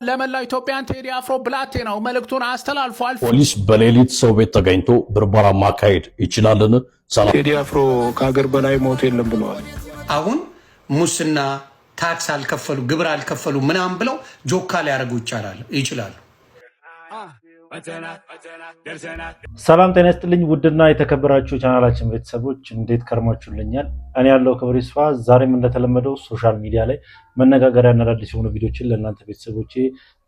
ለመላው ኢትዮጵያን ቴዲ አፍሮ ብላቴ ነው መልእክቱን አስተላልፏል። ፖሊስ በሌሊት ሰው ቤት ተገኝቶ ብርበራ ማካሄድ ይችላልን? ቴዲ አፍሮ ከሀገር በላይ ሞት የለም ብለዋል። አሁን ሙስና ታክስ አልከፈሉ ግብር አልከፈሉ ምናምን ብለው ጆካ ሊያደርጉ ይችላሉ። ሰላም ጤና ይስጥልኝ ውድና የተከበራችሁ ቻናላችን ቤተሰቦች እንዴት ከርማችሁልኛል? እኔ ያለው ክብር ይስፋ። ዛሬም እንደተለመደው ሶሻል ሚዲያ ላይ መነጋገሪያ እና አዳዲስ የሆኑ ቪዲዮችን ለእናንተ ቤተሰቦቼ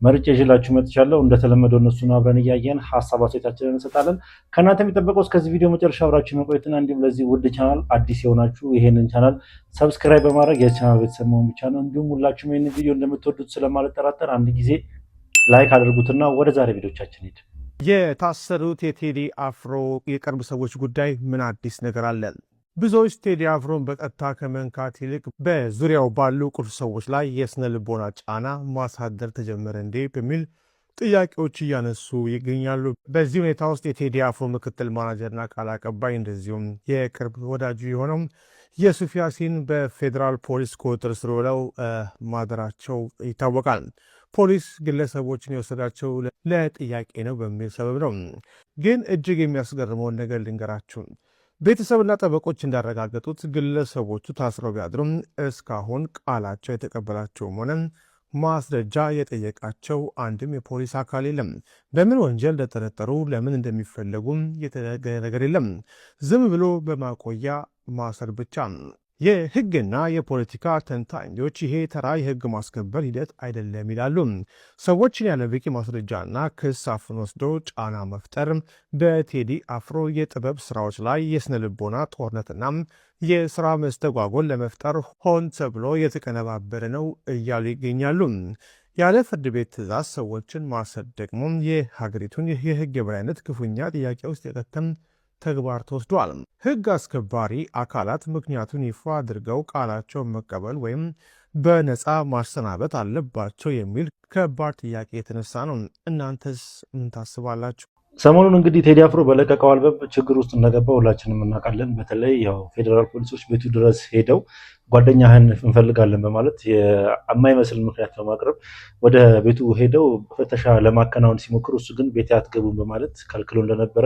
መርጬ ይዤላችሁ መጥቻለሁ። እንደተለመደው እነሱን አብረን እያየን ሀሳብ አስተያየታችንን እንሰጣለን። ከእናንተ የሚጠበቀው እስከዚህ ቪዲዮ መጨረሻ አብራችሁ መቆየትና እንዲሁም ለዚህ ውድ ቻናል አዲስ የሆናችሁ ይሄንን ቻናል ሰብስክራይብ በማድረግ የቻናል ቤተሰብ መሆን ብቻ ነው። እንዲሁም ሁላችሁም ይሄንን ቪዲዮ እንደምትወዱት ስለማልጠራጠር አንድ ጊዜ ላይክ አድርጉትና ወደ ዛሬ ቪዲዮቻችን ሄድ። የታሰሩት የቴዲ አፍሮ የቅርብ ሰዎች ጉዳይ ምን አዲስ ነገር አለ? ብዙዎች ቴዲ አፍሮን በቀጥታ ከመንካት ይልቅ በዙሪያው ባሉ ቁልፍ ሰዎች ላይ የስነ ልቦና ጫና ማሳደር ተጀመረ እንዴ በሚል ጥያቄዎች እያነሱ ይገኛሉ። በዚህ ሁኔታ ውስጥ የቴዲ አፍሮ ምክትል ማናጀርና ቃል አቀባይ እንደዚሁም የቅርብ ወዳጁ የሆነው የሱፍ ያሲን በፌዴራል ፖሊስ ቁጥጥር ስር ውለው ማደራቸው ይታወቃል። ፖሊስ ግለሰቦችን የወሰዳቸው ለጥያቄ ነው በሚል ሰበብ ነው። ግን እጅግ የሚያስገርመውን ነገር ልንገራችሁ። ቤተሰብና ጠበቆች እንዳረጋገጡት ግለሰቦቹ ታስረው ቢያድሩም እስካሁን ቃላቸው የተቀበላቸውም ሆነ ማስረጃ የጠየቃቸው አንድም የፖሊስ አካል የለም። በምን ወንጀል እንደተጠረጠሩ ለምን እንደሚፈለጉም የተነገረ ነገር የለም። ዝም ብሎ በማቆያ ማሰር ብቻ። የህግና የፖለቲካ ተንታኞች ይሄ ተራ የህግ ማስከበር ሂደት አይደለም ይላሉ። ሰዎችን ያለ በቂ ማስረጃና ክስ አፍኖ ወስዶ ጫና መፍጠር በቴዲ አፍሮ የጥበብ ስራዎች ላይ የስነ ልቦና ጦርነትና የስራ መስተጓጎል ለመፍጠር ሆን ተብሎ የተቀነባበረ ነው እያሉ ይገኛሉ። ያለ ፍርድ ቤት ትዕዛዝ ሰዎችን ማሰር ደግሞ የሀገሪቱን የህግ የበላይነት ክፉኛ ጥያቄ ውስጥ የከተተ ተግባር ተወስዷል። ህግ አስከባሪ አካላት ምክንያቱን ይፋ አድርገው ቃላቸውን መቀበል ወይም በነፃ ማሰናበት አለባቸው የሚል ከባድ ጥያቄ የተነሳ ነው። እናንተስ ምን ታስባላችሁ? ሰሞኑን እንግዲህ ቴዲ አፍሮ በለቀቀው አልበም ችግር ውስጥ እንደገባ ሁላችንም እናውቃለን። በተለይ ያው ፌዴራል ፖሊሶች ቤቱ ድረስ ሄደው ጓደኛህን እንፈልጋለን በማለት የማይመስል ምክንያት በማቅረብ ወደ ቤቱ ሄደው ፍተሻ ለማከናወን ሲሞክሩ እሱ ግን ቤት አትገቡም በማለት ከልክሎ እንደነበረ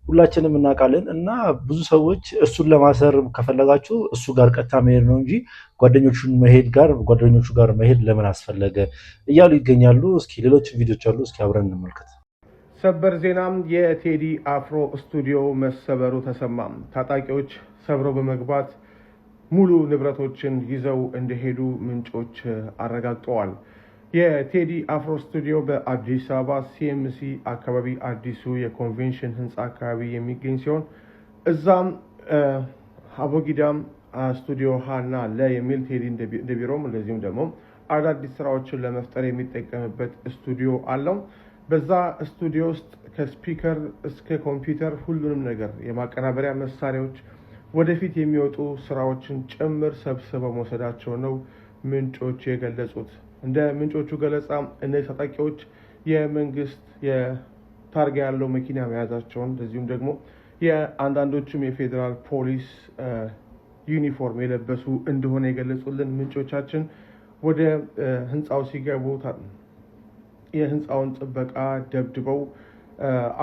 ሁላችንም እናውቃለን። እና ብዙ ሰዎች እሱን ለማሰር ከፈለጋችሁ እሱ ጋር ቀጥታ መሄድ ነው እንጂ ጓደኞቹ ጋር መሄድ ለምን አስፈለገ እያሉ ይገኛሉ። እስኪ ሌሎች ቪዲዮች አሉ፣ እስኪ አብረን እንመልከት። ሰበር ዜናም የቴዲ አፍሮ ስቱዲዮ መሰበሩ ተሰማ። ታጣቂዎች ሰብረው በመግባት ሙሉ ንብረቶችን ይዘው እንደሄዱ ምንጮች አረጋግጠዋል። የቴዲ አፍሮ ስቱዲዮ በአዲስ አበባ ሲኤምሲ አካባቢ አዲሱ የኮንቬንሽን ህንፃ አካባቢ የሚገኝ ሲሆን እዛም አቦጊዳም ስቱዲዮ ሃና የሚል ቴዲ እንደቢሮም እንደዚሁም ደግሞ አዳዲስ ስራዎችን ለመፍጠር የሚጠቀምበት ስቱዲዮ አለው። በዛ ስቱዲዮ ውስጥ ከስፒከር እስከ ኮምፒውተር ሁሉንም ነገር የማቀናበሪያ መሳሪያዎች ወደፊት የሚወጡ ስራዎችን ጭምር ሰብስበው መውሰዳቸው ነው ምንጮች የገለጹት። እንደ ምንጮቹ ገለጻ እነዚህ ታጣቂዎች የመንግስት የታርጋ ያለው መኪና መያዛቸውን እንደዚሁም ደግሞ የአንዳንዶቹም የፌዴራል ፖሊስ ዩኒፎርም የለበሱ እንደሆነ የገለጹልን ምንጮቻችን ወደ ህንፃው ሲገቡ የህንፃውን ጥበቃ ደብድበው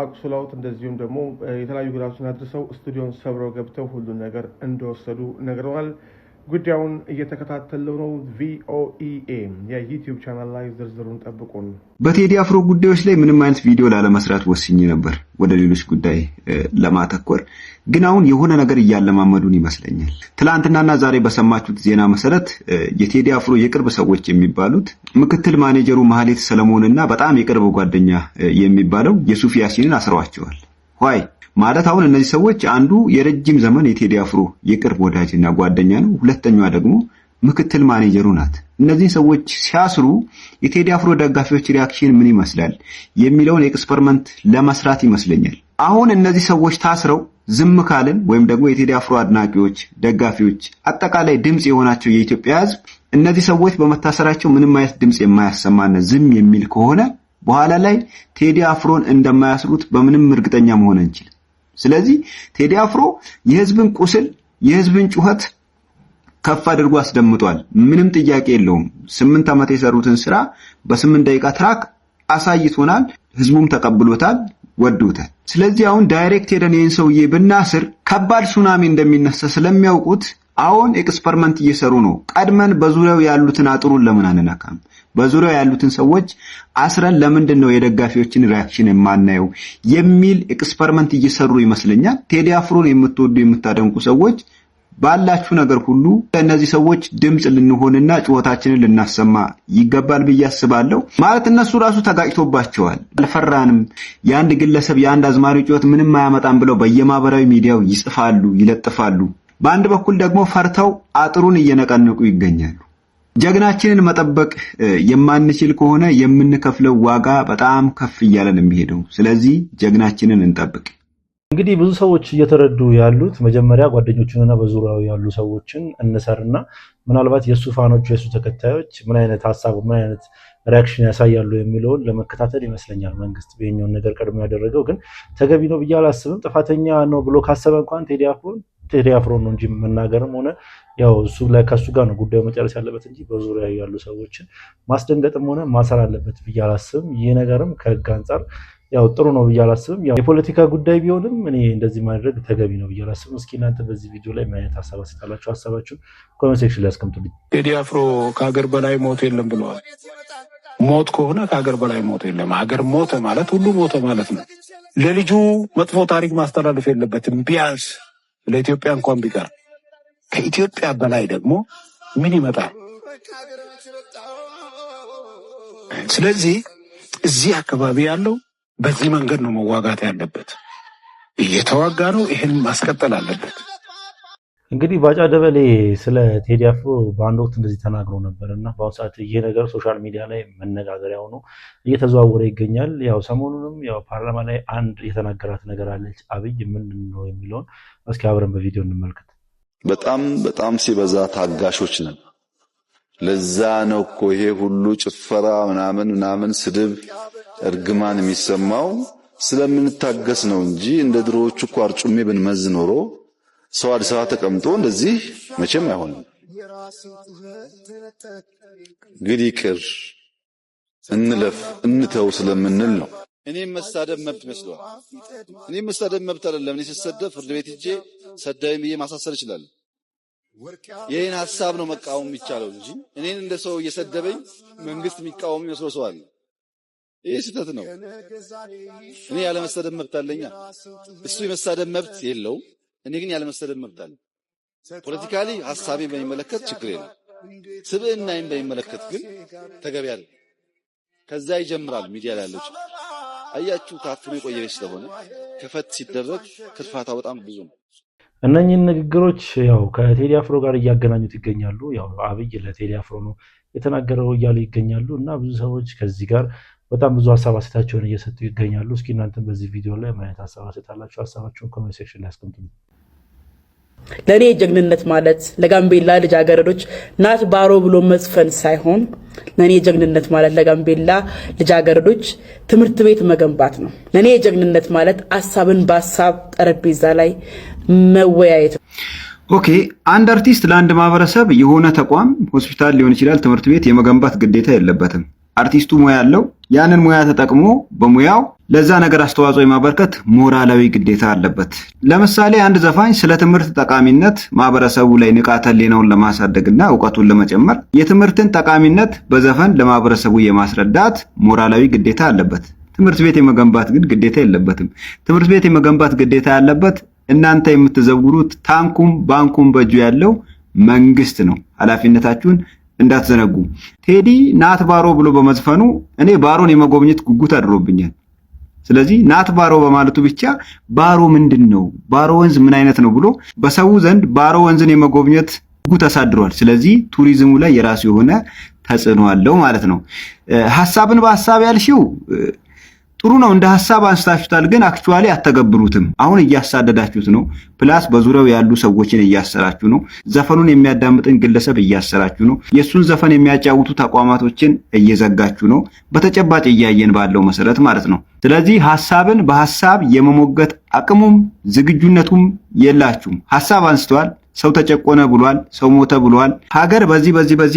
አቁስለውት እንደዚሁም ደግሞ የተለያዩ ጉዳቶችን አድርሰው ስቱዲዮን ሰብረው ገብተው ሁሉን ነገር እንደወሰዱ ነግረዋል። ጉዳዩን እየተከታተለው ነው። ቪኦኤ የዩቲዩብ ቻናል ላይ ዝርዝሩን ጠብቁን። በቴዲ አፍሮ ጉዳዮች ላይ ምንም አይነት ቪዲዮ ላለመስራት ወስኜ ነበር ወደ ሌሎች ጉዳይ ለማተኮር፣ ግን አሁን የሆነ ነገር እያለማመዱን ይመስለኛል። ትላንትናና ዛሬ በሰማችሁት ዜና መሰረት የቴዲ አፍሮ የቅርብ ሰዎች የሚባሉት ምክትል ማኔጀሩ ማህሌት ሰለሞንና በጣም የቅርብ ጓደኛ የሚባለው የሱፍ ያሲንን አስረዋቸዋል። ዋይ ማለት አሁን እነዚህ ሰዎች አንዱ የረጅም ዘመን የቴዲ አፍሮ የቅርብ ወዳጅና ጓደኛ ነው፣ ሁለተኛዋ ደግሞ ምክትል ማኔጀሩ ናት። እነዚህ ሰዎች ሲያስሩ የቴዲ አፍሮ ደጋፊዎች ሪአክሽን ምን ይመስላል የሚለውን ኤክስፐሪመንት ለመስራት ይመስለኛል። አሁን እነዚህ ሰዎች ታስረው ዝም ካልን ወይም ደግሞ የቴዲ አፍሮ አድናቂዎች፣ ደጋፊዎች፣ አጠቃላይ ድምጽ የሆናቸው የኢትዮጵያ ሕዝብ እነዚህ ሰዎች በመታሰራቸው ምንም አይነት ድምጽ የማያሰማና ዝም የሚል ከሆነ በኋላ ላይ ቴዲ አፍሮን እንደማያስሩት በምንም እርግጠኛ መሆን እንችላለን። ስለዚህ ቴዲ አፍሮ የህዝብን ቁስል የህዝብን ጩኸት ከፍ አድርጎ አስደምጧል። ምንም ጥያቄ የለውም። 8 ዓመት የሰሩትን ስራ በ8 ደቂቃ ትራክ አሳይቶናል። ህዝቡም ተቀብሎታል፣ ወዶታል። ስለዚህ አሁን ዳይሬክት ሄደን ይህን ሰውዬ ብናስር ከባድ ሱናሚ እንደሚነሳ ስለሚያውቁት አሁን ኤክስፐሪመንት እየሰሩ ነው። ቀድመን በዙሪያው ያሉትን አጥሩን ለምን አንነካም? በዙሪያው ያሉትን ሰዎች አስረን ለምንድን ነው የደጋፊዎችን ሪአክሽን የማናየው የሚል ኤክስፐሪመንት እየሰሩ ይመስለኛል። ቴዲ አፍሮን የምትወዱ የምታደንቁ ሰዎች ባላችሁ ነገር ሁሉ ለእነዚህ ሰዎች ድምጽ ልንሆንና ጩኸታችንን ልናሰማ ይገባል ብዬ አስባለሁ። ማለት እነሱ ራሱ ተጋጭቶባቸዋል። አልፈራንም፣ የአንድ ግለሰብ የአንድ አዝማሪ ጩኸት ምንም አያመጣም ብለው በየማህበራዊ ሚዲያው ይጽፋሉ፣ ይለጥፋሉ። በአንድ በኩል ደግሞ ፈርተው አጥሩን እየነቀነቁ ይገኛሉ። ጀግናችንን መጠበቅ የማንችል ከሆነ የምንከፍለው ዋጋ በጣም ከፍ እያለ ነው የሚሄደው። ስለዚህ ጀግናችንን እንጠብቅ። እንግዲህ ብዙ ሰዎች እየተረዱ ያሉት መጀመሪያ ጓደኞቹንና በዙሪያው ያሉ ሰዎችን እንሰርና ምናልባት የሱ ፋኖቹ የሱ ተከታዮች ምን አይነት ሀሳብ ምን አይነት ሪአክሽን ያሳያሉ የሚለውን ለመከታተል ይመስለኛል መንግስት በየኛውን ነገር ቀድሞ ያደረገው። ግን ተገቢ ነው ብዬ አላስብም። ጥፋተኛ ነው ብሎ ካሰበ እንኳን ቴዲ አፍሮ ነው እንጂ መናገርም ሆነ ያው እሱ ላይ ከሱ ጋር ነው ጉዳዩ መጨረስ ያለበት እንጂ በዙሪያው ያሉ ሰዎችን ማስደንገጥም ሆነ ማሰር አለበት ብዬ አላስብም። ይህ ነገርም ከህግ አንጻር ያው ጥሩ ነው ብዬ አላስብም። ያው የፖለቲካ ጉዳይ ቢሆንም እኔ እንደዚህ ማድረግ ተገቢ ነው ብዬ አላስብም። እስኪ እናንተ በዚህ ቪዲዮ ላይ ምን አይነት ሀሳብ አስተላልፋችሁ ሀሳባችሁን ኮሜንት ሴክሽን ላይ አስቀምጡልኝ። ቴዲ አፍሮ ከሀገር በላይ ሞት የለም ብለዋል። ሞት ከሆነ ከሀገር በላይ ሞት የለም። ሀገር ሞተ ማለት ሁሉ ሞተ ማለት ነው። ለልጁ መጥፎ ታሪክ ማስተላለፍ የለበትም። ቢያንስ ለኢትዮጵያ እንኳን ቢቀር ከኢትዮጵያ በላይ ደግሞ ምን ይመጣል? ስለዚህ እዚህ አካባቢ ያለው በዚህ መንገድ ነው መዋጋት ያለበት። እየተዋጋ ነው፣ ይሄን ማስቀጠል አለበት። እንግዲህ ባጫ ደበሌ ስለ ቴዲ አፍሮ በአንድ ወቅት እንደዚህ ተናግሮ ነበርና በአሁኑ ሰዓት ይሄ ነገር ሶሻል ሚዲያ ላይ መነጋገሪያ ሆኖ እየተዘዋወረ ይገኛል። ያው ሰሞኑንም ያው ፓርላማ ላይ አንድ የተናገራት ነገር አለች። አብይ ምንድን ነው የሚለውን እስኪ አብረን በቪዲዮ እንመልከት። በጣም ሲበዛ ታጋሾች ነን። ለዛ ነው እኮ ይሄ ሁሉ ጭፈራ ምናምን ስድብ እርግማን የሚሰማው ስለምንታገስ ነው እንጂ እንደ ድሮዎቹ እኮ አርጩሜ ብንመዝ ኖሮ ሰው አዲስ አበባ ተቀምጦ እንደዚህ መቼም አይሆንም። ግን ይቅር እንለፍ እንተው ስለምንል ነው። እኔም መሳደብ መብት መስሏል። እኔም መሳደብ መብት አይደለም። እኔ ስሰደብ ፍርድ ቤት ሄጄ ሰዳይም ብዬ ማሳሰር እችላለሁ። ይሄን ሐሳብ ነው መቃወም የሚቻለው እንጂ እኔን እንደ ሰው እየሰደበኝ መንግስት የሚቃወም ይመስለው ሰው አለ። ይሄ ስህተት ነው። እኔ ያለ መሰደብ መብት አለኛ። እሱ የመሳደብ መብት የለው፣ እኔ ግን ያለ መሰደብ መብት አለ። ፖለቲካሊ ሐሳቤን በሚመለከት ችግር የለም። ስብዕናዬን በሚመለከት ግን ተገቢ አይደል። ከዛ ይጀምራል ሚዲያ ላይ ያለው ችግር። አያችሁ ታፍኖ የቆየ ስለሆነ ከፈት ሲደረግ ክትፋታው በጣም ብዙ ነው። እነኚህን ንግግሮች ያው ከቴዲ አፍሮ ጋር እያገናኙት ይገኛሉ። ያው አብይ ለቴዲ አፍሮ ነው የተናገረው እያሉ ይገኛሉ እና ብዙ ሰዎች ከዚህ ጋር በጣም ብዙ ሀሳብ አስተያየታቸውን እየሰጡ ይገኛሉ። እስኪ እናንተም በዚህ ቪዲዮ ላይ ምን አይነት ሀሳብ አስተያየታላችሁ? ሀሳባችሁን ኮሜንት ሴክሽን ላይ አስቀምጡልኝ። ለኔ ጀግንነት ማለት ለጋምቤላ ልጃገረዶች ናት ባሮ ብሎ መዝፈን ሳይሆን ለኔ ጀግንነት ማለት ለጋምቤላ ልጃገረዶች ትምህርት ቤት መገንባት ነው። ለኔ ጀግንነት ማለት ሀሳብን በሀሳብ ጠረጴዛ ላይ መወያየት። ኦኬ፣ አንድ አርቲስት ለአንድ ማህበረሰብ የሆነ ተቋም ሆስፒታል ሊሆን ይችላል ትምህርት ቤት የመገንባት ግዴታ የለበትም። አርቲስቱ ሙያ ያለው ያንን ሙያ ተጠቅሞ በሙያው ለዛ ነገር አስተዋጽኦ የማበርከት ሞራላዊ ግዴታ አለበት። ለምሳሌ አንድ ዘፋኝ ስለ ትምህርት ጠቃሚነት ማህበረሰቡ ላይ ንቃተ ህሊናውን ለማሳደግና ዕውቀቱን ለመጨመር የትምህርትን ጠቃሚነት በዘፈን ለማህበረሰቡ የማስረዳት ሞራላዊ ግዴታ አለበት። ትምህርት ቤት የመገንባት ግን ግዴታ የለበትም። ትምህርት ቤት የመገንባት ግዴታ ያለበት እናንተ የምትዘውሩት ታንኩም ባንኩም በእጁ ያለው መንግስት ነው። ኃላፊነታችሁን እንዳትዘነጉ። ቴዲ ናት ባሮ ብሎ በመዝፈኑ እኔ ባሮን የመጎብኘት ጉጉት አድሮብኛል። ስለዚህ ናት ባሮ በማለቱ ብቻ ባሮ ምንድነው፣ ባሮ ወንዝ ምን አይነት ነው ብሎ በሰው ዘንድ ባሮ ወንዝን የመጎብኘት ጉጉት አሳድሯል። ስለዚህ ቱሪዝሙ ላይ የራሱ የሆነ ተጽዕኖ አለው ማለት ነው። ሐሳብን በሐሳብ ያልሽው ጥሩ ነው፣ እንደ ሐሳብ አንስታችሁታል፣ ግን አክቹአሊ አተገብሩትም። አሁን እያሳደዳችሁት ነው። ፕላስ በዙሪያው ያሉ ሰዎችን እያሰራችሁ ነው። ዘፈኑን የሚያዳምጥን ግለሰብ እያሰራችሁ ነው። የሱን ዘፈን የሚያጫውቱ ተቋማቶችን እየዘጋችሁ ነው። በተጨባጭ እያየን ባለው መሰረት ማለት ነው። ስለዚህ ሐሳብን በሐሳብ የመሞገት አቅሙም ዝግጁነቱም የላችሁም። ሐሳብ አንስተዋል፣ ሰው ተጨቆነ ብሏል፣ ሰው ሞተ ብሏል። ሀገር በዚህ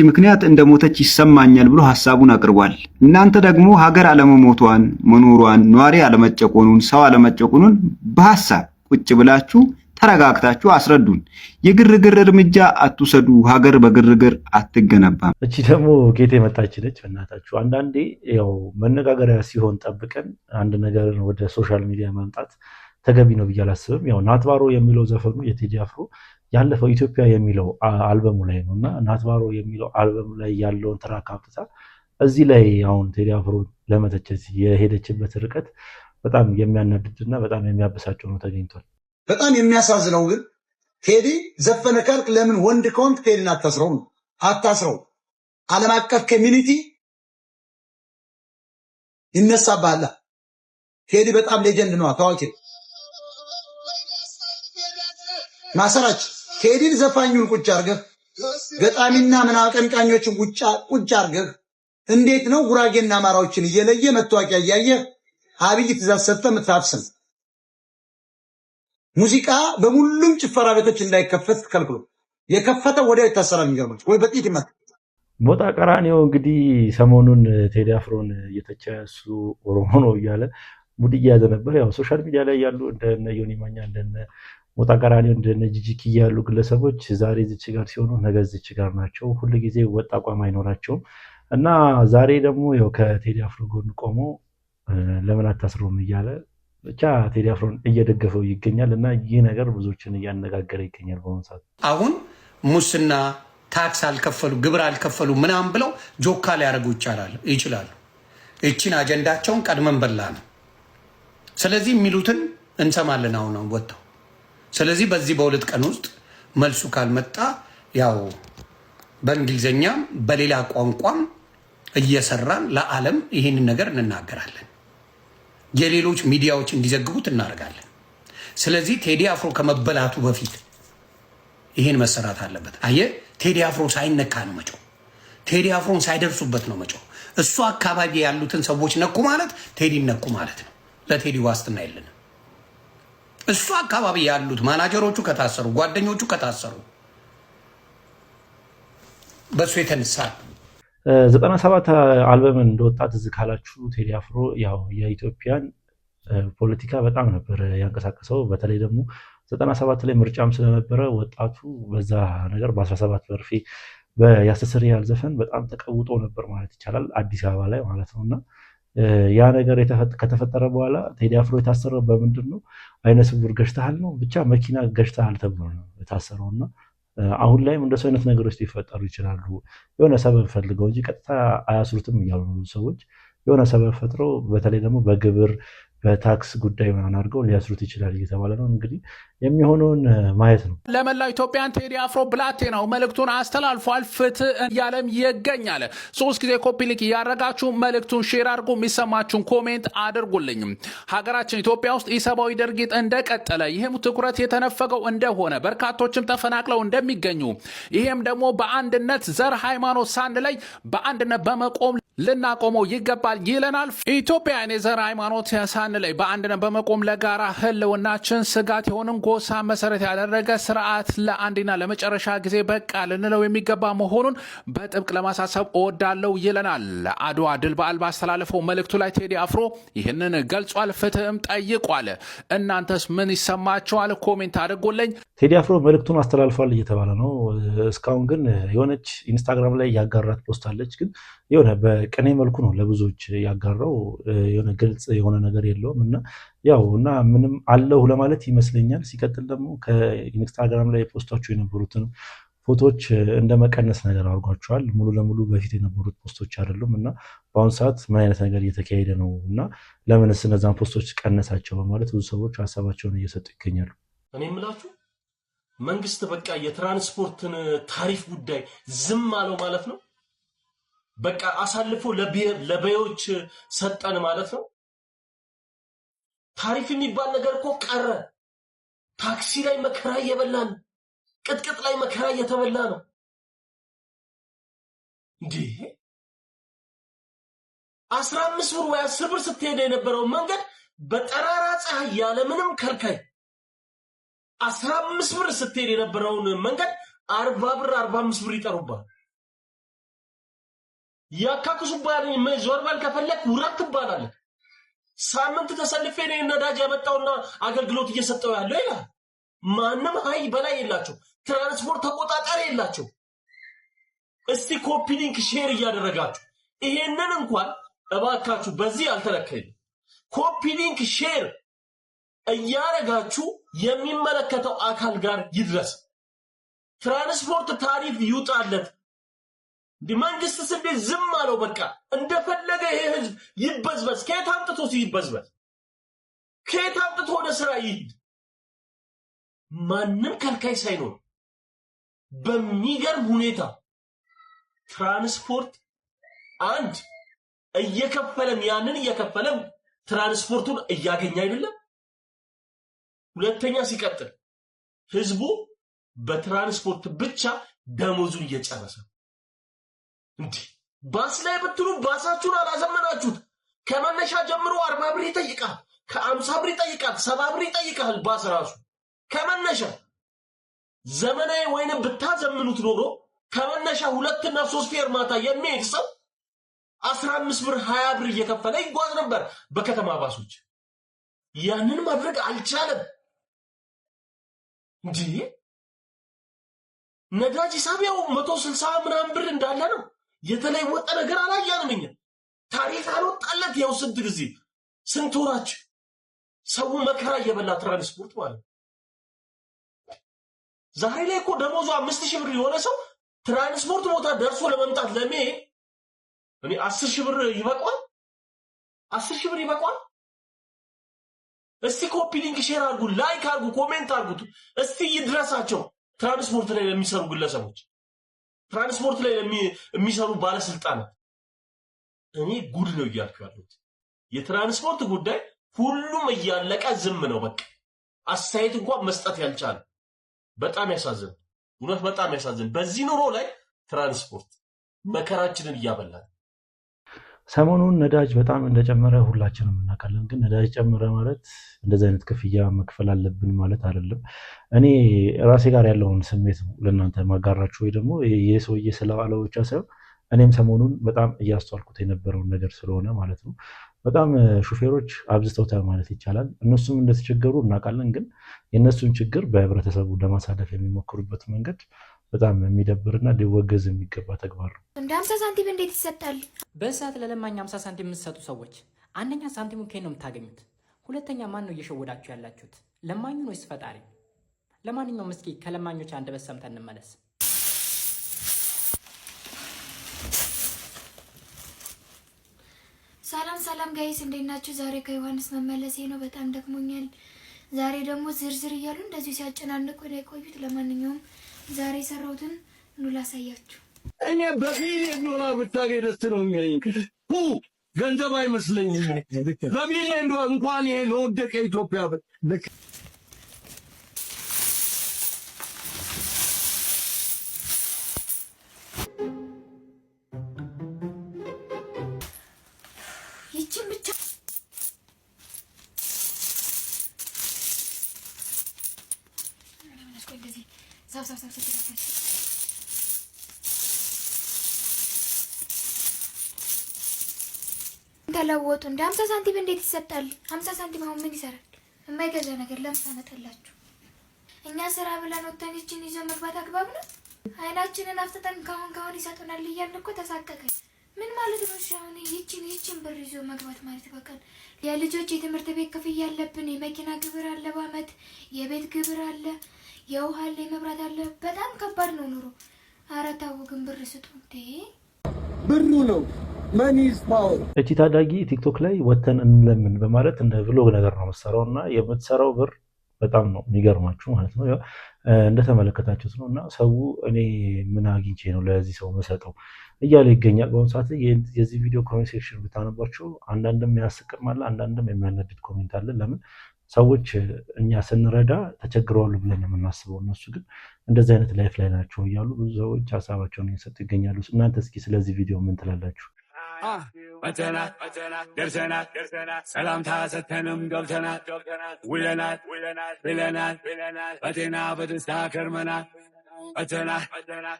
ምክንያት እንደሞተች ይሰማኛል ብሎ ሐሳቡን አቅርቧል። እናንተ ደግሞ ሀገር አለመሞቷን፣ መኖሯን፣ ኗሪ አለመጨቆኑን፣ ሰው አለመጨቆኑን በሐሳብ ቁጭ ብላችሁ ተረጋግታችሁ አስረዱን። የግርግር እርምጃ አትውሰዱ። ሀገር በግርግር አትገነባም። እቺ ደግሞ ጌቴ መጣች ነች። በእናታችሁ አንዳንዴ ያው መነጋገሪያ ሲሆን ጠብቀን አንድ ነገርን ወደ ሶሻል ሚዲያ ማምጣት ተገቢ ነው ብዬ አላስብም። ያው ናትባሮ የሚለው ዘፈኑ የቴዲ አፍሮ ያለፈው ኢትዮጵያ የሚለው አልበሙ ላይ ነውና ናትባሮ የሚለው አልበሙ ላይ ያለውን ትራክ አምጥታ እዚህ ላይ አሁን ቴዲ አፍሮ ለመተቸት የሄደችበት ርቀት በጣም የሚያናድድና በጣም የሚያበሳጨው ነው ተገኝቷል። በጣም የሚያሳዝነው ግን ቴዲ ዘፈነ ካልክ ለምን ወንድ ከሆንክ ቴዲን አታስረው። ዓለም አቀፍ ኮሚኒቲ ይነሳባል። ቴዲ በጣም ሌጀንድ ነው፣ ታዋቂ ማሰራች። ቴዲን ዘፋኙን ቁጭ አርገህ ገጣሚና ምን አቀንቃኞችን ቁጭ አርገህ እንዴት ነው ጉራጌና አማራዎችን እየለየ መታወቂያ እያየ አብይ ትእዛዝ ሰጥተህ የምታፍስም? ሙዚቃ በሙሉም ጭፈራ ቤቶች እንዳይከፈት ከልክሎ የከፈተ ወዲያው ይታሰራል። የሚገርምህ ወይ በጥይት ይመታ። ሞጣ ቀራኒዮ እንግዲህ ሰሞኑን ቴዲ አፍሮን እየተቸ እሱ ኦሮሞ ነው እያለ ሙድ እየያዘ ነበር። ያው ሶሻል ሚዲያ ላይ ያሉ እንደነ ዮኒ ማኛ እንደነ ሞጣ ቀራኒዮ እንደነ ጂጂኪ ያሉ ግለሰቦች ዛሬ እዚች ጋር ሲሆኑ ነገ እዚች ጋር ናቸው። ሁሉ ጊዜ ወጥ አቋም አይኖራቸውም እና ዛሬ ደግሞ ያው ከቴዲ አፍሮ ጎን ቆሞ ለምን አታስረውም እያለ ብቻ ቴዲ አፍሮን እየደገፈው ይገኛል እና ይህ ነገር ብዙዎችን እያነጋገረ ይገኛል። በአሁኑ ሰዓት አሁን ሙስና ታክስ አልከፈሉ ግብር አልከፈሉ ምናምን ብለው ጆካ ሊያደርጉ ይችላሉ። እቺን አጀንዳቸውን ቀድመን በላ ነው። ስለዚህ የሚሉትን እንሰማለን አሁን ወጥተው። ስለዚህ በዚህ በሁለት ቀን ውስጥ መልሱ ካልመጣ ያው በእንግሊዝኛም በሌላ ቋንቋም እየሰራን ለዓለም ይህንን ነገር እንናገራለን። የሌሎች ሚዲያዎች እንዲዘግቡት እናደርጋለን። ስለዚህ ቴዲ አፍሮ ከመበላቱ በፊት ይሄን መሰራት አለበት። አየህ፣ ቴዲ አፍሮ ሳይነካ ነው መጮህ። ቴዲ አፍሮን ሳይደርሱበት ነው መጮህ። እሱ አካባቢ ያሉትን ሰዎች ነኩ ማለት ቴዲ ነኩ ማለት ነው። ለቴዲ ዋስትና የለንም። እሱ አካባቢ ያሉት ማናጀሮቹ ከታሰሩ፣ ጓደኞቹ ከታሰሩ በሱ የተነሳ 97 አልበምን እንደወጣ ትዝ ካላችሁ ቴዲ አፍሮ ያው የኢትዮጵያን ፖለቲካ በጣም ነበር ያንቀሳቀሰው። በተለይ ደግሞ 97 ላይ ምርጫም ስለነበረ ወጣቱ በዛ ነገር በ17 በርፌ በያስተሰሪ ያልዘፈን በጣም ተቀውጦ ነበር ማለት ይቻላል፣ አዲስ አበባ ላይ ማለት ነውና ያ ነገር ከተፈጠረ በኋላ ቴዲ አፍሮ የታሰረው በምንድን ነው? አይነ ስውር ገጭተሃል ነው ብቻ መኪና ገጭተሃል ተብሎ ነው የታሰረውና አሁን ላይም እንደሱ አይነት ነገሮች ሊፈጠሩ ይችላሉ። የሆነ ሰበብ ፈልገው እንጂ ቀጥታ አያስሩትም እያሉ ነው ሰዎች። የሆነ ሰበብ ፈጥረው በተለይ ደግሞ በግብር በታክስ ጉዳይ ምናምን አድርገው ሊያስሩት ይችላል እየተባለ ነው። እንግዲህ የሚሆነውን ማየት ነው። ለመላው ኢትዮጵያን ቴዲ አፍሮ ብላቴናው መልእክቱን አስተላልፏል። ፍትህ እያለም ይገኛል። 3 ጊዜ ኮፒ ሊንክ እያደረጋችሁ መልእክቱን ሼር አድርጉ። የሚሰማችሁን ኮሜንት አድርጉልኝ። ሀገራችን ኢትዮጵያ ውስጥ ኢሰብአዊ ድርጊት እንደቀጠለ፣ ይህም ትኩረት የተነፈገው እንደሆነ፣ በርካቶችም ተፈናቅለው እንደሚገኙ፣ ይህም ደግሞ በአንድነት ዘር ሃይማኖት ሳንለይ በአንድነት በመቆም ልናቆመው ይገባል ይለናል። ኢትዮጵያን የዘር ሃይማኖት ሳንለይ በአንድነት በመቆም ለጋራ ህልውናችን ስጋት የሆንን ጎሳ መሰረት ያደረገ ስርዓት ለአንድና ለመጨረሻ ጊዜ በቃ ልንለው የሚገባ መሆኑን በጥብቅ ለማሳሰብ እወዳለሁ ይለናል። አድዋ ድል በዓል ባስተላለፈው መልእክቱ ላይ ቴዲ አፍሮ ይህንን ገልጿል። ፍትህም ጠይቋል። እናንተስ ምን ይሰማችኋል? ኮሜንት አድርጎልኝ። ቴዲ አፍሮ መልእክቱን አስተላልፏል እየተባለ ነው። እስካሁን ግን የሆነች ኢንስታግራም ላይ ያጋራት ፖስት አለች። ግን የሆነ በቅኔ መልኩ ነው ለብዙዎች ያጋራው። የሆነ ግልጽ የሆነ ነገር የለውም እና ምንም አለሁ ለማለት ይመስለኛል። ሲቀጥል ደግሞ ከኢንስታግራም ላይ ፖስቶቹ የነበሩትን ፎቶዎች እንደ መቀነስ ነገር አድርጓቸዋል። ሙሉ ለሙሉ በፊት የነበሩት ፖስቶች አይደሉም እና በአሁኑ ሰዓት ምን አይነት ነገር እየተካሄደ ነው እና ለምንስ እነዛን ፖስቶች ቀነሳቸው በማለት ብዙ ሰዎች ሀሳባቸውን እየሰጡ ይገኛሉ። እኔ የምላችሁ መንግስት በቃ የትራንስፖርትን ታሪፍ ጉዳይ ዝም አለው ማለት ነው። በቃ አሳልፎ ለበዮች ሰጠን ማለት ነው። ታሪፍ የሚባል ነገር እኮ ቀረ። ታክሲ ላይ መከራ እየበላን፣ ቅጥቅጥ ላይ መከራ እየተበላ ነው እንዴ! 15 ብር ወይ 10 ብር ስትሄድ የነበረው መንገድ በጠራራ ፀሐይ ያለ ምንም ከልካይ 15 ብር ስትሄድ የነበረውን መንገድ 40 ብር 45 ብር ይጠሩባል። ያካክሱባል። ዞር በል ከፈለክ ውረድ ትባላለህ። ሳምንት ተሰልፌ ነው ነዳጅ ያመጣውና አገልግሎት እየሰጠው ያለው ይላል። ማንም ኃይል በላይ የላቸው። ትራንስፖርት ተቆጣጣሪ የላቸው። እስቲ ኮፒ ሊንክ ሼር እያደረጋችሁ ይሄንን እንኳን እባካችሁ በዚህ አልተለከለ ኮፒ ሊንክ ሼር እያደረጋችሁ የሚመለከተው አካል ጋር ይድረስ። ትራንስፖርት ታሪፍ ይውጣለት። መንግስት ስንዴ ዝም አለው። በቃ እንደፈለገ ይሄ ህዝብ ይበዝበዝ። ከየት አምጥቶ ሲበዝበዝ? ከየት አምጥቶ ወደ ስራ ይሄድ? ማንም ከልካይ ሳይኖር በሚገርም ሁኔታ ትራንስፖርት አንድ እየከፈለም ያንን እየከፈለም ትራንስፖርቱን እያገኘ አይደለም። ሁለተኛ ሲቀጥል ህዝቡ በትራንስፖርት ብቻ ደሞዙን እየጨረሰ እንዴ ባስ ላይ ብትሉ ባሳችሁን አላዘመናችሁት። ከመነሻ ጀምሮ 40 ብር ይጠይቃል፣ ከ50 ብር ይጠይቃል፣ 70 ብር ይጠይቃል። ባስ ራሱ ከመነሻ ዘመናዊ ወይንም ብታዘምኑት ኖሮ ከመነሻ 2 እና 3 ፌርማታ የሚሄድ ሰው 15 ብር 20 ብር እየከፈለ ይጓዝ ነበር በከተማ ባሶች። ያንን ማድረግ አልቻለም። እንዴ ነዳጅ ሂሳቢያው 160 ምናምን ብር እንዳለ ነው። የተለወጠ ነገር አላየንም። ታሪፍ አልወጣለት። ያው ስንት ጊዜ ስንት ወራች ሰው መከራ እየበላ ትራንስፖርት ማለት ዛሬ ላይ እኮ ደሞዙ 5000 ብር የሆነ ሰው ትራንስፖርት ቦታ ደርሶ ለመምጣት ለመሄድ እኔ 10000 ብር ይበቃል። 10000 ብር ይበቃል። እስቲ ኮፒ ሊንክ ሼር አድርጉ፣ ላይክ አድርጉ፣ ኮሜንት አድርጉ። እስቲ ይድረሳቸው ትራንስፖርት ላይ የሚሰሩ ግለሰቦች፣ ትራንስፖርት ላይ የሚሰሩ ባለስልጣናት። እኔ ጉድ ነው እያልኩ ያለሁት። የትራንስፖርት ጉዳይ ሁሉም እያለቀ ዝም ነው። በቃ አስተያየት እንኳን መስጠት ያልቻለ በጣም ያሳዝን። እውነት በጣም ያሳዝን። በዚህ ኑሮ ላይ ትራንስፖርት መከራችንን እያበላን። ሰሞኑን ነዳጅ በጣም እንደጨመረ ሁላችንም እናውቃለን። ግን ነዳጅ ጨመረ ማለት እንደዚህ አይነት ክፍያ መክፈል አለብን ማለት አይደለም። እኔ ራሴ ጋር ያለውን ስሜት ነው ለእናንተ ማጋራችሁ፣ ወይ ደግሞ ይህ ሰውዬ ስለዋለው ብቻ ሳይሆን እኔም ሰሞኑን በጣም እያስተዋልኩት የነበረውን ነገር ስለሆነ ማለት ነው። በጣም ሹፌሮች አብዝተውታል ማለት ይቻላል። እነሱም እንደተቸገሩ እናውቃለን። ግን የእነሱን ችግር በህብረተሰቡ ለማሳለፍ የሚሞክሩበት መንገድ በጣም የሚደብርና ሊወገዝ የሚገባ ተግባር ነው። እንደ 50 ሳንቲም እንዴት ይሰጣል? በሰዓት ለለማኝ 50 ሳንቲም የምትሰጡ ሰዎች አንደኛ ሳንቲሙን ከየት ነው የምታገኙት? ሁለተኛ ማን ነው እየሸወዳችሁ ያላችሁት? ለማኙን ወይስ ፈጣሪ? ለማንኛውም እስኪ ከለማኞች አንደበት ሰምተን እንመለስ። ሰላም ሰላም ጋይስ እንዴት ናችሁ? ዛሬ ከዮሐንስ መመለሴ ነው። በጣም ደክሞኛል። ዛሬ ደግሞ ዝርዝር እያሉ እንደዚህ ሲያጨናንቁ ነው የቆዩት። ለማንኛውም ዛሬ ሰራሁትን ኑ ላሳያችሁ። እኔ በቢሊየን ዶላር ብታገኝ ደስ ነው የሚለኝ። ገንዘብ አይመስለኝም። በቢሊየን ዶላር እንኳን ይሄ ለወደቀ ኢትዮጵያ ይችን ብቻ ተለወጡ። እንደ 50 ሳንቲም እንዴት ይሰጣል? 50 ሳንቲም አሁን ምን ይሰራል? የማይገዛ ነገር ለምን ታመጣላችሁ? እኛ ስራ ብለን ወጥተን ይችን ይዞ መግባት አግባብ ነው? አይናችንን አፍጥጠን ካሁን ይሰጡናል እያልን እኮ ተሳቀቀኝ። ምን ማለት ነው? እሺ አሁን ይችን ብር ይዞ መግባት ማለት በቀን የልጆች የትምህርት ቤት ክፍያ አለብን፣ የመኪና ግብር አለ፣ በአመት የቤት ግብር አለ፣ የውሃ አለ፣ የመብራት አለ። በጣም ከባድ ነው ኑሮ። ኧረ ተው ግን ብር ስጡ እንዴ! ብሩ ነው መኒስ ፓወር። እቺ ታዳጊ ቲክቶክ ላይ ወተን እንለምን በማለት እንደ ብሎግ ነገር ነው የምትሰራው እና የምትሰራው ብር በጣም ነው የሚገርማችሁ ማለት ነው። እንደተመለከታችሁት ነው እና ሰው እኔ ምን አግኝቼ ነው ለዚህ ሰው መሰጠው እያለ ይገኛል። በአሁኑ ሰዓት የዚህ ቪዲዮ ኮሜንት ሴክሽን ብታነባችሁ አንዳንድም የሚያስቅም አለ፣ አንዳንድም የሚያናድድ ኮሜንት አለ። ለምን ሰዎች እኛ ስንረዳ ተቸግረዋል ብለን የምናስበው እነሱ ግን እንደዚህ አይነት ላይፍ ላይ ናቸው እያሉ ብዙ ሰዎች ሀሳባቸውን እየሰጡ ይገኛሉ። እናንተ እስኪ ስለዚህ ቪዲዮ ምን ትላላችሁ? መተናል ደርሰናል ሰላምታ ሰተንም ገብተናል ውለናል ብለናል በጤና በደስታ ከርመናል መተናል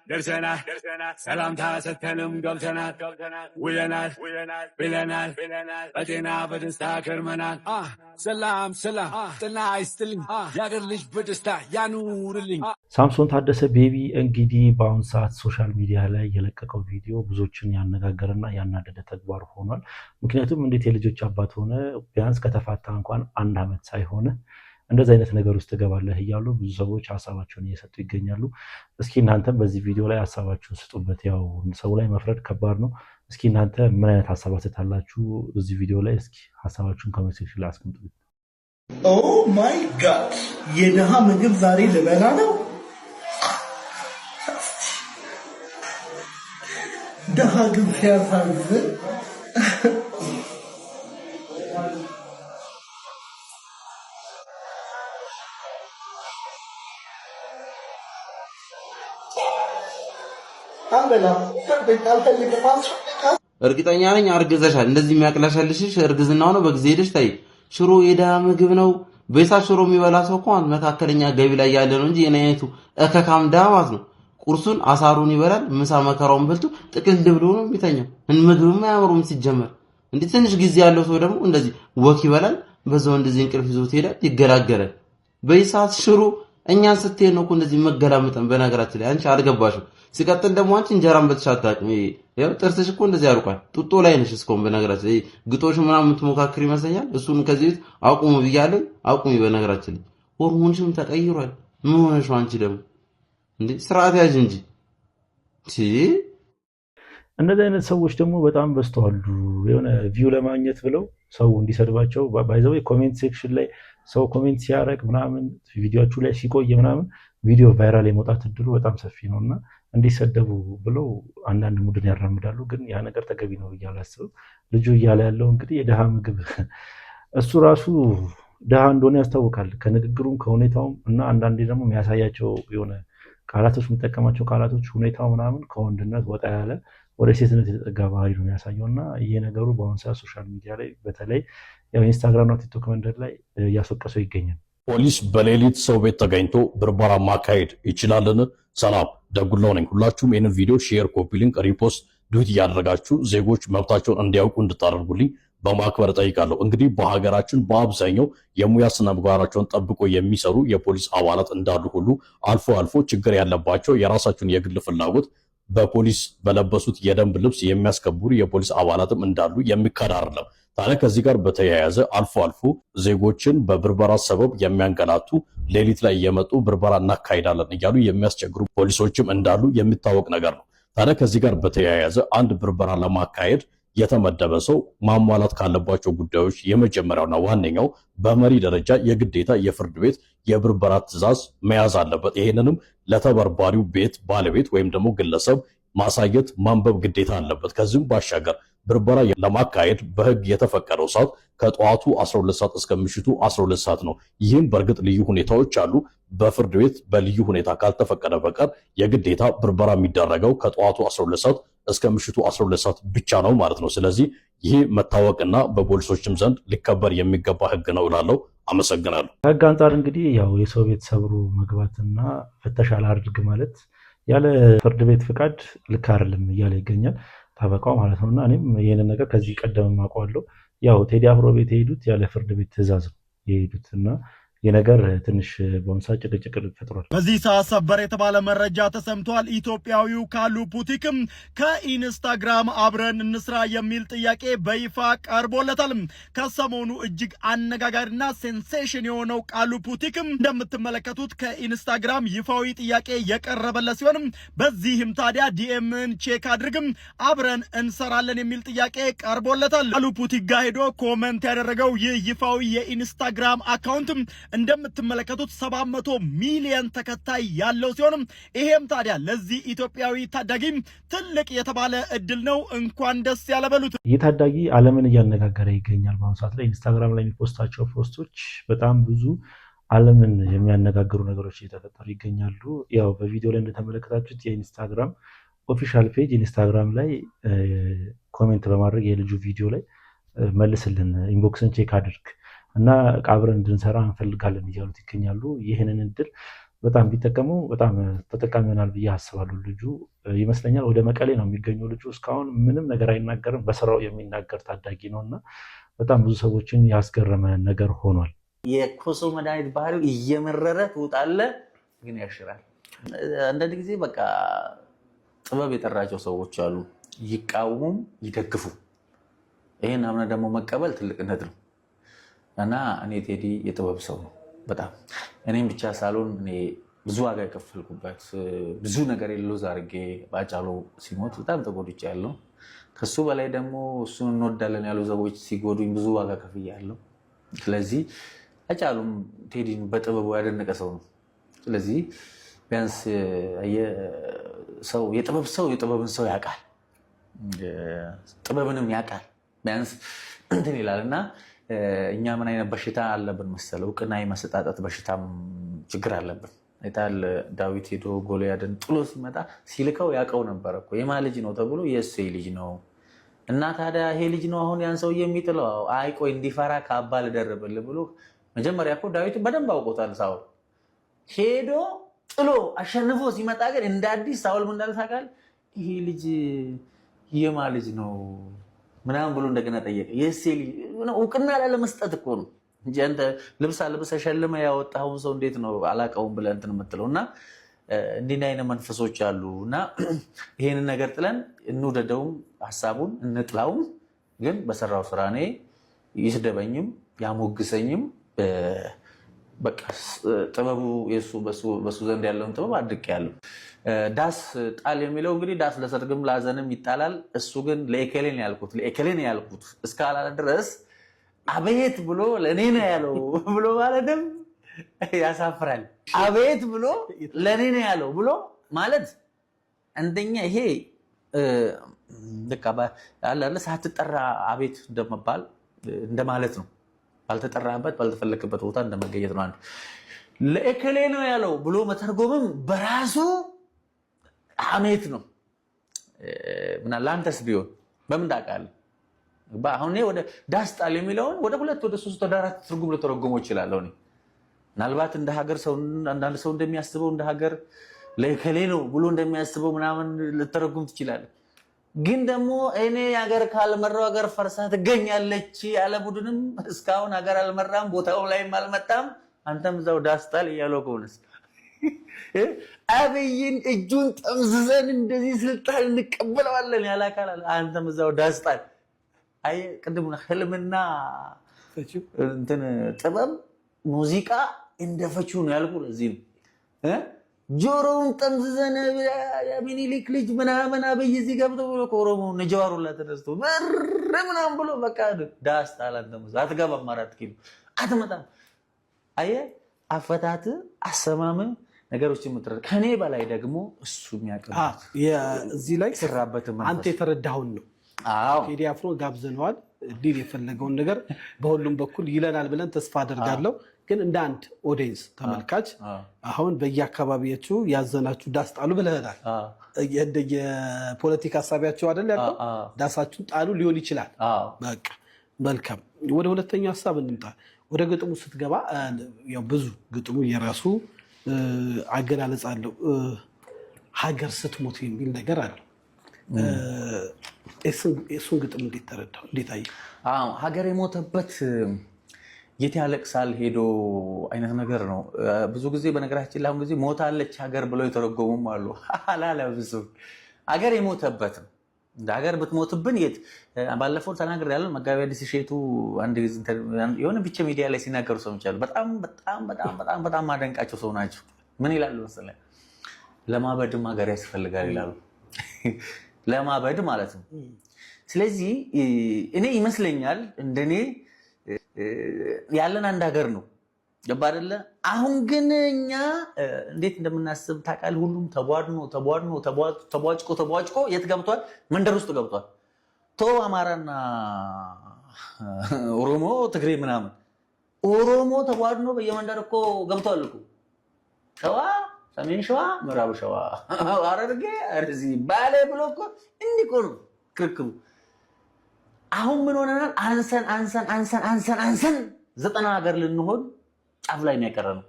ደርሰናል ሰላምታ ሰተንም ገብተናል ውለናል ብለናል በጤና በደስታ ከርመናል ሰላም ጤና ይስጥልኝ ያገር ልጅ በደስታ ያኑርልኝ። ሳምሶን ታደሰ ቤቢ እንግዲህ በአሁኑ ሰዓት ሶሻል ሚዲያ ላይ የለቀቀው ቪዲዮ ብዙዎችን ያነጋገረና ያናደደ ተግባር ሆኗል። ምክንያቱም እንዴት የልጆች አባት ሆነ ቢያንስ ከተፋታ እንኳን 1 ዓመት ሳይሆን እንደዚህ አይነት ነገር ውስጥ ትገባለህ እያሉ ብዙ ሰዎች ሀሳባቸውን እየሰጡ ይገኛሉ። እስኪ እናንተም በዚህ ቪዲዮ ላይ ሀሳባችሁን ስጡበት። ያው ሰው ላይ መፍረድ ከባድ ነው። እስኪ እናንተ ምን አይነት ሀሳብ አስተታላችሁ እዚህ ቪዲዮ ላይ? እስኪ ሀሳባችሁን ኮሜንት ሴክሽን ላይ አስቀምጡ። ኦ ማይ ጋድ የድሃ ምግብ ዛሬ ልበላ ነው። ድሃ ግን ሲያሳዝን እርግጠኛ ነኝ አርግዘሻል። እንደዚህ የሚያቅለሸልሽሽ እርግዝናው ነው። በጊዜ ሄደሽ ታይ። ሽሮ የድሃ ምግብ ነው። በሳ ሽሮ የሚበላ ሰው እኮ መካከለኛ ገቢ ላይ ያለ ነው እንጂ የኔ አይነቱ እከካም ድሃ ማለት ነው። ቁርሱን አሳሩን ይበላል፣ ምሳ መከራውን በልቶ ጥቅል ብሎ ነው የሚተኛው። ምግብም አያምሩም ሲጀመር። እንዴ ትንሽ ጊዜ ያለው ሰው ደግሞ እንደዚህ ወክ ይበላል፣ በዛው እንደዚህ እንቅልፍ ይዞት ይሄዳል፣ ይገላገላል። በይሳት ሽሮ እኛን ስትሄድ ነው እኮ እንደዚህ መገላመጠን። በነገራችን ላይ አንቺ አልገባሽም። ሲቀጥል ደግሞ አንቺ እንጀራን በተሻታቅም ያው ጥርስሽ እኮ እንደዚህ አልቋል። ጡጦ ላይ ነሽ እስኮም። በነገራችን ላይ ግጦሽ ምናምን የምትሞካክር ይመስለኛል። እሱን ከዚህ ቤት አቁሙ ብያለሁ። አቁሚ። በነገራችን ላይ ሆርሞንሽም ተቀይሯል። ምን ሆነሽ አንቺ ደግሞ እንዴ? ስርዓት ያዥ እንጂ። እንደዚህ አይነት ሰዎች ደግሞ በጣም በስተዋሉ። የሆነ ቪው ለማግኘት ብለው ሰው እንዲሰድባቸው ባይዘው ኮሜንት ሴክሽን ላይ ሰው ኮሜንት ሲያረቅ ምናምን ቪዲዮቹ ላይ ሲቆይ ምናምን ቪዲዮ ቫይራል የመውጣት እድሉ በጣም ሰፊ ነውና እንዲሰደቡ ብለው አንዳንድ ሙድን ያራምዳሉ። ግን ያ ነገር ተገቢ ነው ብዬ አላስብም። ልጁ እያለ ያለው እንግዲህ የድሃ ምግብ እሱ ራሱ ድሃ እንደሆነ ያስታውቃል ከንግግሩም ከሁኔታውም እና አንዳንዴ ደግሞ የሚያሳያቸው የሆነ ቃላቶች የሚጠቀማቸው ቃላቶች ሁኔታው ምናምን ከወንድነት ወጣ ያለ ወደ ሴትነት የተጠጋ ባህሪ ነው የሚያሳየው እና ይሄ ነገሩ በአሁኑ ሰዓት ሶሻል ሚዲያ ላይ በተለይ ያው ኢንስታግራም እና ቲክቶክ መንደር ላይ እያስወቀሰው ይገኛል። ፖሊስ በሌሊት ሰው ቤት ተገኝቶ ብርበራ ማካሄድ ይችላልን? ሰላም ደጉላው ነኝ። ሁላችሁም ይህንን ቪዲዮ ሼር፣ ኮፒ ሊንክ፣ ሪፖስት ዱት እያደረጋችሁ ዜጎች መብታቸውን እንዲያውቁ እንድታደርጉልኝ በማክበር ጠይቃለሁ። እንግዲህ በሀገራችን በአብዛኛው የሙያ ስነ ምግባራቸውን ጠብቆ የሚሰሩ የፖሊስ አባላት እንዳሉ ሁሉ አልፎ አልፎ ችግር ያለባቸው የራሳቸውን የግል ፍላጎት በፖሊስ በለበሱት የደንብ ልብስ የሚያስከብሩ የፖሊስ አባላትም እንዳሉ የሚካድ አይደለም። ታዲያ ከዚህ ጋር በተያያዘ አልፎ አልፎ ዜጎችን በብርበራ ሰበብ የሚያንገላቱ ሌሊት ላይ እየመጡ ብርበራ እናካሂዳለን እያሉ የሚያስቸግሩ ፖሊሶችም እንዳሉ የሚታወቅ ነገር ነው። ታዲያ ከዚህ ጋር በተያያዘ አንድ ብርበራ ለማካሄድ የተመደበ ሰው ማሟላት ካለባቸው ጉዳዮች የመጀመሪያውና ዋነኛው በመሪ ደረጃ የግዴታ የፍርድ ቤት የብርበራ ትዕዛዝ መያዝ አለበት። ይሄንንም ለተበርባሪው ቤት ባለቤት ወይም ደግሞ ግለሰብ ማሳየት ማንበብ ግዴታ አለበት። ከዚህም ባሻገር ብርበራ ለማካሄድ በህግ የተፈቀደው ሰዓት ከጠዋቱ 12 ሰዓት እስከ ምሽቱ 12 ሰዓት ነው። ይህም በእርግጥ ልዩ ሁኔታዎች አሉ። በፍርድ ቤት በልዩ ሁኔታ ካልተፈቀደ በቀር የግዴታ ብርበራ የሚደረገው ከጠዋቱ 12 ሰዓት እስከ ምሽቱ 12 ሰዓት ብቻ ነው ማለት ነው። ስለዚህ ይህ መታወቅና በፖሊሶችም ዘንድ ሊከበር የሚገባ ህግ ነው እላለሁ። አመሰግናለሁ። ከህግ አንጻር እንግዲህ ያው የሰው ቤት ሰብሮ መግባትና ፍተሻ አላድርግ ማለት ያለ ፍርድ ቤት ፍቃድ ልክ አይደለም እያለ ይገኛል ጠበቃው ማለት ነውና እኔም ይሄንን ነገር ከዚህ ቀደም አውቀዋለሁ። ያው ቴዲ አፍሮ ቤት የሄዱት ያለ ፍርድ ቤት ትዕዛዝ ነው የሄዱትና የነገር ትንሽ በመሳ ጭቅጭቅ ፈጥሯል። በዚህ ሰዓት ሰበር የተባለ መረጃ ተሰምቷል። ኢትዮጵያዊው ካሉ ፑቲክም ከኢንስታግራም አብረን እንስራ የሚል ጥያቄ በይፋ ቀርቦለታል። ከሰሞኑ እጅግ አነጋጋሪና ሴንሴሽን የሆነው ቃሉ ፑቲክም እንደምትመለከቱት ከኢንስታግራም ይፋዊ ጥያቄ የቀረበለት ሲሆንም በዚህም ታዲያ ዲኤምን ቼክ አድርግም አብረን እንሰራለን የሚል ጥያቄ ቀርቦለታል። ቃሉ ፑቲክ ጋር ሄዶ ኮመንት ያደረገው ይህ ይፋዊ የኢንስታግራም አካውንትም እንደምትመለከቱት 700 ሚሊዮን ተከታይ ያለው ሲሆንም ይሄም ታዲያ ለዚህ ኢትዮጵያዊ ታዳጊም ትልቅ የተባለ እድል ነው። እንኳን ደስ ያለ በሉት። ይህ ታዳጊ ዓለምን እያነጋገረ ይገኛል። በአሁኑ ሰዓት ላይ ኢንስታግራም ላይ የሚፖስታቸው ፖስቶች በጣም ብዙ ዓለምን የሚያነጋግሩ ነገሮች እየተፈጠሩ ይገኛሉ። ያው በቪዲዮ ላይ እንደተመለከታችሁት የኢንስታግራም ኦፊሻል ፔጅ ኢንስታግራም ላይ ኮሜንት በማድረግ የልጁ ቪዲዮ ላይ መልስልን፣ ኢንቦክስን ቼክ አድርግ እና አብረን እንድንሰራ እንፈልጋለን እያሉት ይገኛሉ። ይህንን እድል በጣም ቢጠቀሙ በጣም ተጠቃሚ ይሆናል ብዬ አስባለሁ። ልጁ ይመስለኛል ወደ መቀሌ ነው የሚገኘው። ልጁ እስካሁን ምንም ነገር አይናገርም፣ በስራው የሚናገር ታዳጊ ነው እና በጣም ብዙ ሰዎችን ያስገረመ ነገር ሆኗል። የኮሶ መድኃኒት ባህሪው እየመረረ ትውጣለህ፣ ግን ያሽራል። አንዳንድ ጊዜ በቃ ጥበብ የጠራቸው ሰዎች አሉ፣ ይቃወሙም ይደግፉ። ይህን አምነህ ደግሞ መቀበል ትልቅነት ነው እና እኔ ቴዲ የጥበብ ሰው ነው በጣም። እኔም ብቻ ሳልሆን እኔ ብዙ ዋጋ የከፈልኩበት ብዙ ነገር የለውዝ አድርጌ በአጫሉ ሲሞት በጣም ተጎድቻለሁ። ከሱ በላይ ደግሞ እሱን እንወዳለን ያሉ ሰዎች ሲጎዱኝ ብዙ ዋጋ ከፍያለሁ። ስለዚህ አጫሉም ቴዲን በጥበቡ ያደነቀ ሰው ነው። ስለዚህ ቢያንስ የጥበብ ሰው የጥበብን ሰው ያውቃል፣ ጥበብንም ያውቃል ቢያንስ እንትን ይላል እና እኛ ምን አይነት በሽታ አለብን መሰለው? እውቅና የመሰጣጠት በሽታም ችግር አለብን። አይታል ዳዊት ሄዶ ጎልያድን ጥሎ ሲመጣ ሲልከው ያውቀው ነበር እኮ የማ ልጅ ነው ተብሎ የእሴይ ልጅ ነው እና ታዲያ ይሄ ልጅ ነው አሁን ያን ሰውዬ የሚጥለው? አይ ቆይ እንዲፈራ ካባ ልደርብልህ ብሎ መጀመሪያ እኮ ዳዊትን በደንብ አውቆታል። ሳውል ሄዶ ጥሎ አሸንፎ ሲመጣ ግን እንደ አዲስ ሳውል ምን እንዳለ ታውቃለህ? ይሄ ልጅ የማ ልጅ ነው ምናምን ብሎ እንደገና ጠየቀ። የእሴይ ልጅ እውቅና ላለመስጠት እኮ ነው እንጂ አንተ ልብስ አልብሰህ ሸልመህ ያወጣኸውን ሰው እንዴት ነው አላውቀውም ብለህ እንትን የምትለው? እና እንዲህ አይነት መንፈሶች አሉ እና ይሄንን ነገር ጥለን እንውደደውም ሀሳቡን እንጥላውም፣ ግን በሰራው ስራ እኔ ይስደበኝም ያሞግሰኝም በቃ ጥበቡ በሱ ዘንድ ያለውን ጥበብ አድንቄያለሁ። ዳስ ጣል የሚለው እንግዲህ ዳስ ለሰርግም ለሀዘንም ይጣላል። እሱ ግን ለኤከሌን ያልኩት እስካላለ ድረስ አቤት ብሎ ለእኔ ነው ያለው ብሎ ማለትም ያሳፍራል። አቤት ብሎ ለእኔ ነው ያለው ብሎ ማለት አንደኛ ይሄ ሳትጠራ አቤት እንደመባል እንደማለት ነው። ባልተጠራበት ባልተፈለክበት ቦታ እንደመገኘት ነው። አንድ ለኤከሌ ነው ያለው ብሎ መተርጎምም በራሱ ሐሜት ነው። ለአንተስ ቢሆን በምን ታውቃለህ? አሁን ወደ ዳስጣል የሚለውን ወደ 2 ወደ 3 ወደ 4 ትርጉም ልተረጎመው እችላለሁ። ምናልባት እንደ ሀገር ሰው አንዳንድ ሰው እንደሚያስበው እንደ ሀገር ለከሌ ነው ብሎ እንደሚያስበው ምናምን ልተረጉም ትችላለህ። ግን ደግሞ እኔ ሀገር ካልመራው ሀገር ፈርሳ ትገኛለች ያለ ቡድንም እስካሁን ሀገር አልመራም፣ ቦታው ላይም አልመጣም። አንተም እዛው ዳስጣል እያለው ከሆነስ አብይን እጁን ጠምዝዘን እንደዚህ ስልጣን እንቀበለዋለን ያለ አካል አለ። አንተም እዛው ዳስጣል። አይ ቅድም ህልምና እንትን ጥበብ ሙዚቃ እንደፈችው ነው ያልኩ። ለዚህ ነው ጆሮውን ጠምዝዘን የሚኒሊክ ልጅ ምናምን አብይ እዚህ ገብቶ ብሎ ከኦሮሞ ነጀዋሩላ ተነስቶ ብር ምናምን ብሎ በቃ ዳስጣል። አንተም አትገባም፣ 4 ኪሎ አትመጣም። አየህ አፈታት አሰማም ነገሮች የምትረዳ ከኔ በላይ ደግሞ እሱ የሚያቀርብ እዚህ ላይ አንተ የተረዳውን ነው። ቴዲ አፍሮ ጋብዘነዋል። ዲል የፈለገውን ነገር በሁሉም በኩል ይለናል ብለን ተስፋ አደርጋለሁ። ግን እንደ አንድ ኦዲየንስ ተመልካች አሁን በየአካባቢያችሁ ያዘናችሁ ዳስ ጣሉ ብለናል። የፖለቲካ ሀሳቢያቸው አይደል ያለው ዳሳችሁን ጣሉ ሊሆን ይችላል። በቃ መልካም። ወደ ሁለተኛው ሀሳብ እንምጣ። ወደ ግጥሙ ስትገባ ያው ብዙ ግጥሙ የራሱ አገላለጽ አለው። ሀገር ስትሞት የሚል ነገር አለው። እሱን ግጥም እንዴት ተረዳው? እንዴት አየህ? ሀገር የሞተበት የት ያለቅሳል ሄዶ አይነት ነገር ነው። ብዙ ጊዜ በነገራችን ላይ አሁን ጊዜ ሞታለች ሀገር ብለው የተረጎሙም አሉ። አላለብሱ ሀገር የሞተበት ነው። እንደ ሀገር ብትሞትብን የት ባለፈው ተናግሬያለሁ። መጋቢ አዲስ እሸቱ አንድ ጊዜ የሆነ ብቻ ሚዲያ ላይ ሲናገሩ ሰምቻለሁ። በጣም በጣም በጣም በጣም በጣም ማደንቃቸው ሰው ናቸው። ምን ይላሉ መሰለህ? ለማበድም ሀገር ያስፈልጋል ይላሉ። ለማበድ ማለት ነው። ስለዚህ እኔ ይመስለኛል እንደኔ ያለን አንድ ሀገር ነው። ገባ አይደለ? አሁን ግን እኛ እንዴት እንደምናስብ ታውቃለህ? ሁሉም ተቧጭቆ የት ገብቷል? መንደር ውስጥ ገብቷል። አማራና ኦሮሞ፣ ትግሬ ምናምን ኦሮሞ ተቧድኖ በየመንደር እኮ ገብቷል እኮ። ሸዋ፣ ሰሜን ሸዋ፣ ምዕራብ ሸዋ፣ ሐረርጌ፣ አርሲ፣ ባሌ ብሎ እኮ እንዲህ እኮ ነው ክርክሩ። አሁን ምን ሆነናል? አንሰን 90 ሀገር ልንሆን ጫፍ ላይ ነው ያቀረነው።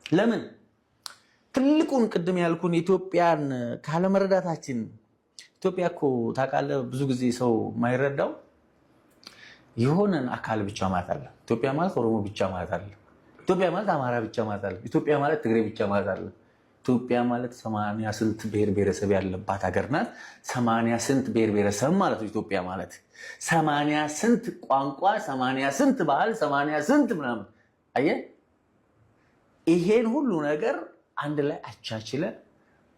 ለምን? ትልቁን ቅድም ያልኩን ኢትዮጵያን ካለመረዳታችን። ኢትዮጵያ እኮ ታውቃለህ፣ ብዙ ጊዜ ሰው የማይረዳው የሆነን አካል ብቻ ማለት አለ። ኢትዮጵያ ማለት ኦሮሞ ብቻ ማለት አለ። ኢትዮጵያ ማለት አማራ ብቻ ማለት አለ። ኢትዮጵያ ማለት ትግሬ ብቻ ማለት አለ። ኢትዮጵያ ማለት 80 ስንት ብሔር ብሔረሰብ ያለባት ሀገር ናት። 80 ስንት ብሔር ብሔረሰብ ማለት ነው ኢትዮጵያ ማለት 80 ስንት ቋንቋ፣ 80 ስንት ባህል፣ 80 ስንት ምናምን። አየህ፣ ይሄን ሁሉ ነገር አንድ ላይ አቻችለ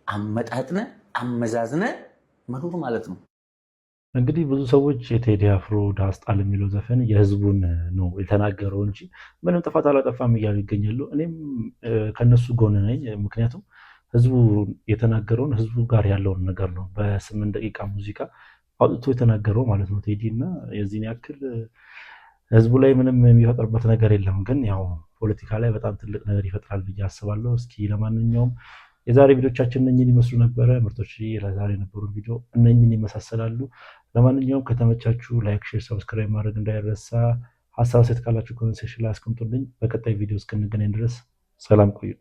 አመጣጥነ አመዛዝነ መኖር ማለት ነው። እንግዲህ ብዙ ሰዎች የቴዲ አፍሮ ዳስጣል የሚለው ዘፈን የህዝቡን ነው የተናገረው እንጂ ምንም ጥፋት አላጠፋም እያሉ ይገኛሉ። እኔም ከነሱ ጎን ነኝ። ምክንያቱም ህዝቡ የተናገረውን ህዝቡ ጋር ያለውን ነገር ነው በ8 ደቂቃ ሙዚቃ አውጥቶ የተናገረው ማለት ነው ቴዲ እና የዚህን ያክል ህዝቡ ላይ ምንም የሚፈጥርበት ነገር የለም። ግን ያው ፖለቲካ ላይ በጣም ትልቅ ነገር ይፈጥራል ብዬ አስባለሁ። እስኪ ለማንኛውም የዛሬ ቪዲዮቻችን እነኝን ይመስሉ ነበረ። ምርጦች ለዛሬ የነበሩ ቪዲዮ እነኝን ይመሳሰላሉ። ለማንኛውም ከተመቻችሁ ላይክ፣ ሼር፣ ሰብስክራይብ ማድረግ እንዳይረሳ። ሀሳብ ሴት ካላችሁ ኮሜንት ሴክሽን ላይ አስቀምጡልኝ። በቀጣይ ቪዲዮ እስክንገናኝ ድረስ ሰላም ቆዩ።